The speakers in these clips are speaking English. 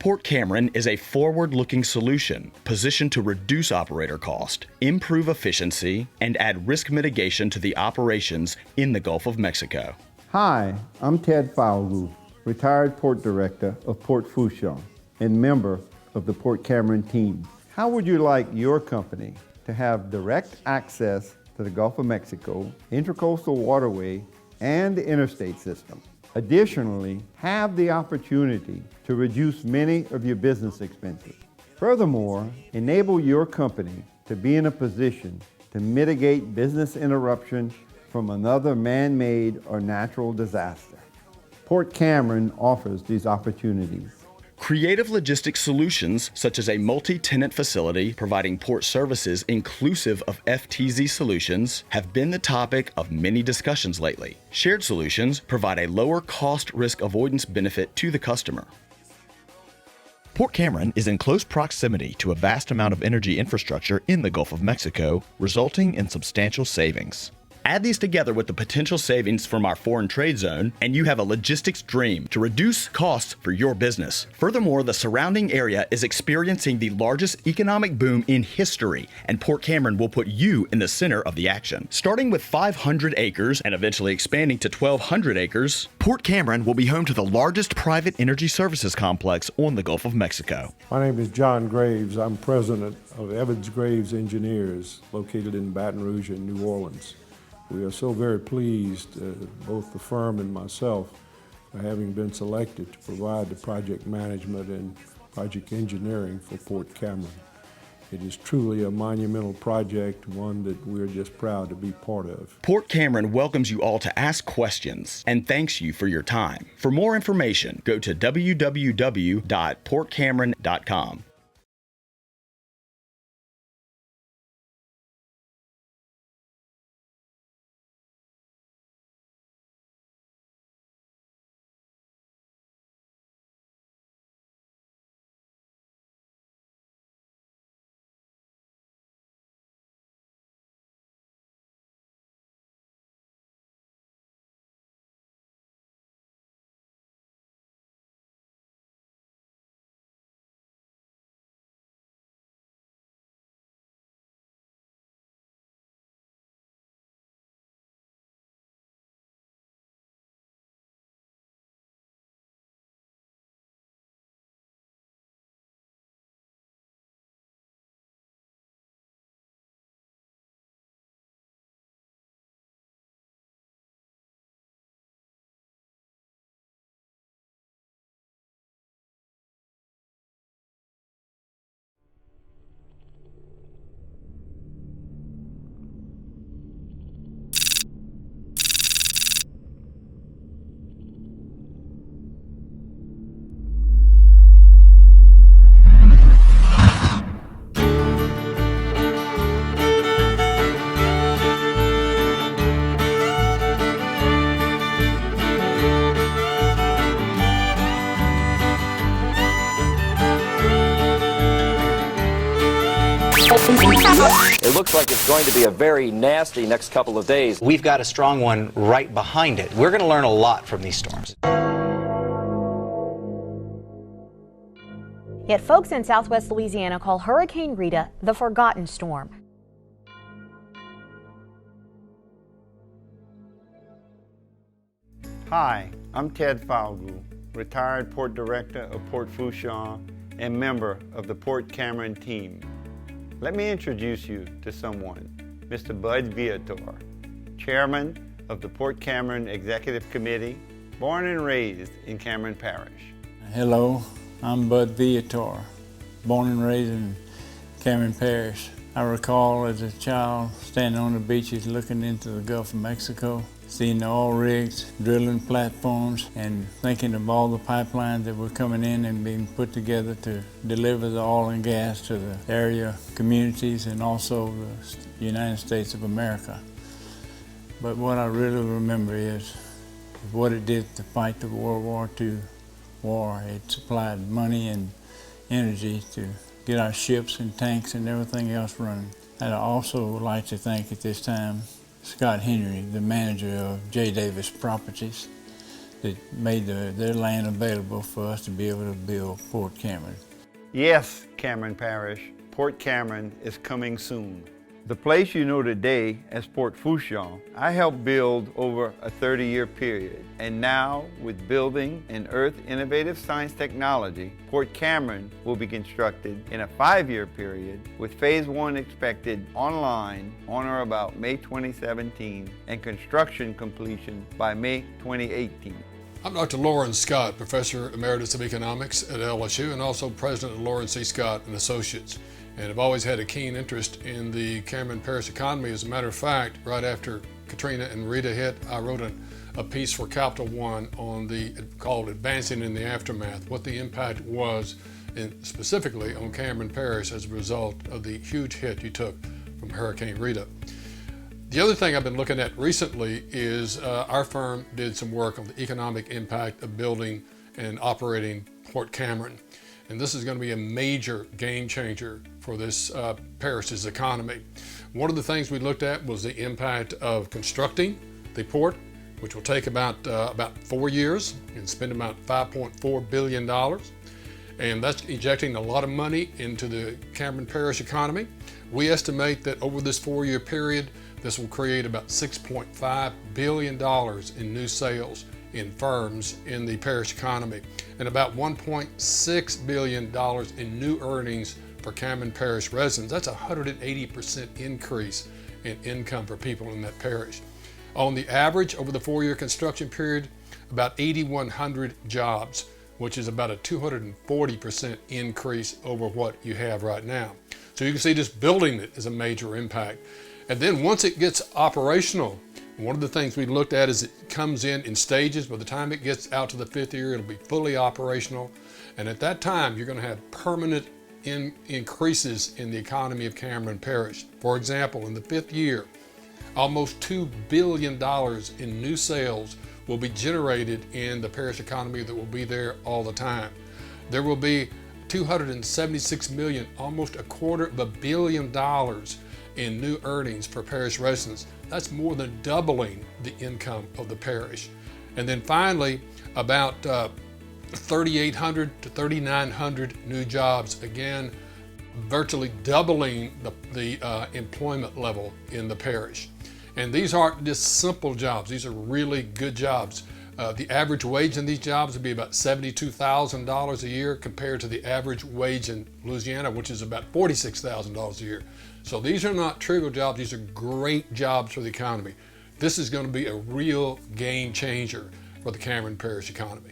Port Cameron is a forward-looking solution positioned to reduce operator cost, improve efficiency, and add risk mitigation to the operations in the Gulf of Mexico. Hi, I'm Ted Falgu, retired Port Director of Port Fourchon and member of the Port Cameron team. How would you like your company to have direct access to the Gulf of Mexico, Intracoastal Waterway, and the interstate system? Additionally, have the opportunity to reduce many of your business expenses. Furthermore, enable your company to be in a position to mitigate business interruption from another man-made or natural disaster. Port Cameron offers these opportunities. Creative logistics solutions, such as a multi-tenant facility providing port services inclusive of FTZ solutions, have been the topic of many discussions lately. Shared solutions provide a lower cost risk avoidance benefit to the customer. Port Cameron is in close proximity to a vast amount of energy infrastructure in the Gulf of Mexico, resulting in substantial savings. Add these together with the potential savings from our foreign trade zone, and you have a logistics dream to reduce costs for your business. Furthermore, the surrounding area is experiencing the largest economic boom in history, and Port Cameron will put you in the center of the action. Starting with 500 acres and eventually expanding to 1,200 acres, Port Cameron will be home to the largest private energy services complex on the Gulf of Mexico. My name is John Graves. I'm president of Evans Graves Engineers, located in Baton Rouge in New Orleans. We are so very pleased, both the firm and myself, for having been selected to provide the project management and project engineering for Port Cameron. It is truly a monumental project, one that we're just proud to be part of. Port Cameron welcomes you all to ask questions and thanks you for your time. For more information, go to www.portcameron.com. It looks like it's going to be a very nasty next couple of days. We've got a strong one right behind it. We're going to learn a lot from these storms. Yet folks in southwest Louisiana call Hurricane Rita the forgotten storm. Hi, I'm Ted Falgu, retired Port Director of Port Fourchon and member of the Port Cameron team. Let me introduce you to someone, Mr. Bud Viator, Chairman of the Port Cameron Executive Committee, born and raised in Cameron Parish. Hello, I'm Bud Viator, born and raised in Cameron Parish. I recall as a child standing on the beaches looking into the Gulf of Mexico, seeing the oil rigs, drilling platforms, and thinking of all the pipelines that were coming in and being put together to deliver the oil and gas to the area communities and also the United States of America. But what I really remember is what it did to fight the World War II war. It supplied money and energy to get our ships and tanks and everything else running. I'd also like to thank at this time Scott Henry, the manager of J. Davis Properties, that made their land available for us to be able to build Port Cameron. Yes, Cameron Parish, Port Cameron is coming soon. The place you know today as Port Fourchon, I helped build over a 30-year period. And now, with building and Earth Innovative Science Technology, Port Cameron will be constructed in a 5-year period, with Phase 1 expected online on or about May 2017 and construction completion by May 2018. I'm Dr. Loren Scott, Professor Emeritus of Economics at LSU and also President of Loren C. Scott and Associates. And I've always had a keen interest in the Cameron Parish economy. As a matter of fact, right after Katrina and Rita hit, I wrote a piece for Capital One called Advancing in the Aftermath, what the impact was specifically on Cameron Parish as a result of the huge hit you took from Hurricane Rita. The other thing I've been looking at recently is our firm did some work on the economic impact of building and operating Port Cameron. And this is going to be a major game changer for this parish's economy. One of the things we looked at was the impact of constructing the port, which will take about 4 years and spend about $5.4 billion. And that's injecting a lot of money into the Cameron Parish economy. We estimate that over this 4-year period, this will create about $6.5 billion in new sales in firms in the parish economy and about $1.6 billion in new earnings for Cameron Parish residents. That's a 180% increase in income for people in that parish. On the average, over the 4-year construction period, about 8,100 jobs, which is about a 240% increase over what you have right now. So you can see just building it is a major impact. And then once it gets operational, one of the things we looked at is it comes in stages. By the time it gets out to the 5th year, it'll be fully operational. And at that time, you're going to have permanent increases in the economy of Cameron Parish. For example, in the 5th year, almost $2 billion in new sales will be generated in the parish economy that will be there all the time. There will be $276 million, almost $250 million in new earnings for parish residents. That's more than doubling the income of the parish. And then finally, about 3,800 to 3,900 new jobs, again, virtually doubling the employment level in the parish. And these aren't just simple jobs, these are really good jobs. The average wage in these jobs would be about $72,000 a year compared to the average wage in Louisiana, which is about $46,000 a year. So these are not trivial jobs, these are great jobs for the economy. This is going to be a real game changer for the Cameron Parish economy.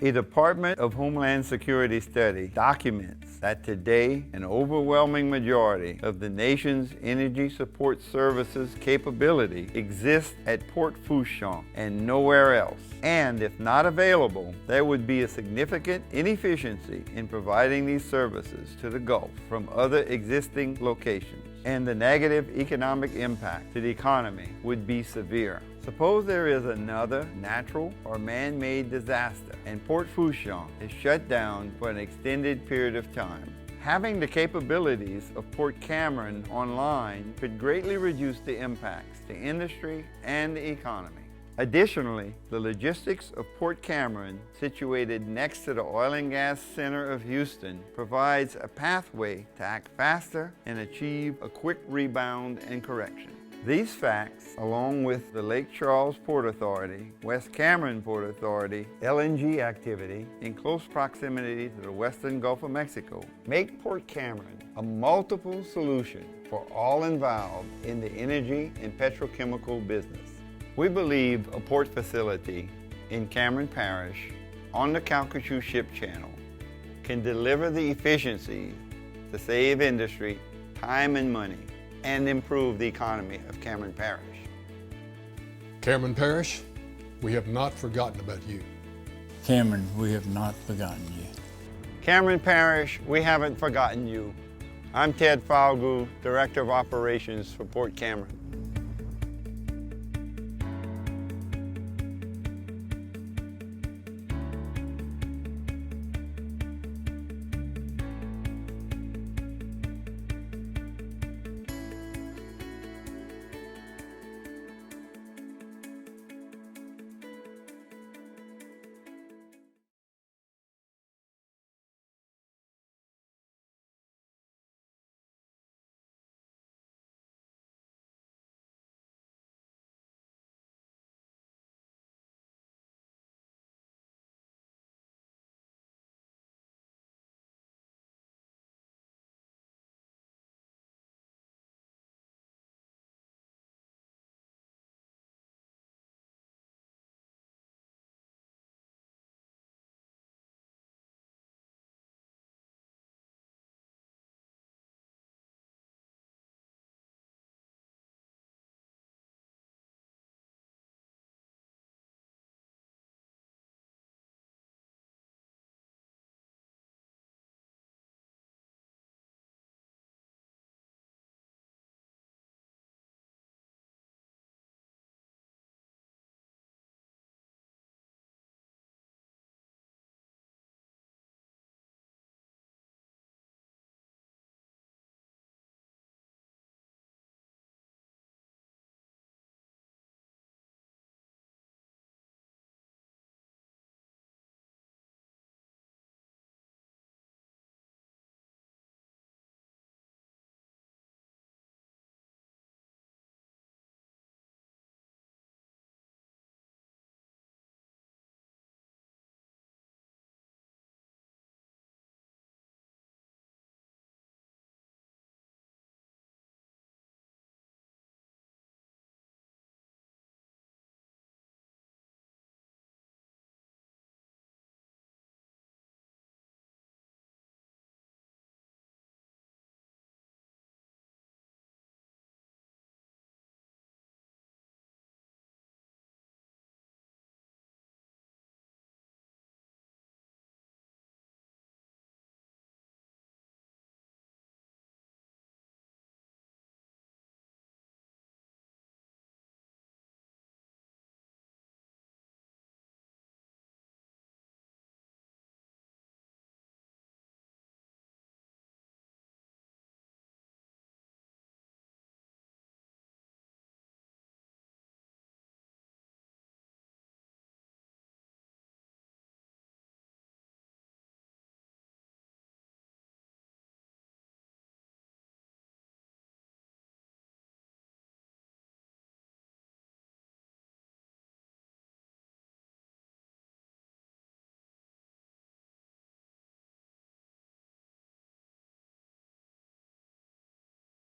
A Department of Homeland Security study documents that today an overwhelming majority of the nation's energy support services capability exists at Port Fourchon and nowhere else. And if not available, there would be a significant inefficiency in providing these services to the Gulf from other existing locations. And the negative economic impact to the economy would be severe. Suppose there is another natural or man-made disaster and Port Fourchon is shut down for an extended period of time. Having the capabilities of Port Cameron online could greatly reduce the impacts to industry and the economy. Additionally, the logistics of Port Cameron, situated next to the oil and gas center of Houston, provides a pathway to act faster and achieve a quick rebound and correction. These facts, along with the Lake Charles Port Authority, West Cameron Port Authority, LNG activity in close proximity to the western Gulf of Mexico, make Port Cameron a multiple solution for all involved in the energy and petrochemical business. We believe a port facility in Cameron Parish on the Calcasieu Ship Channel can deliver the efficiencies to save industry time and money and improve the economy of Cameron Parish. Cameron Parish, we have not forgotten about you. Cameron, we have not forgotten you. Cameron Parish, we haven't forgotten you. I'm Ted Falgu, Director of Operations for Port Cameron.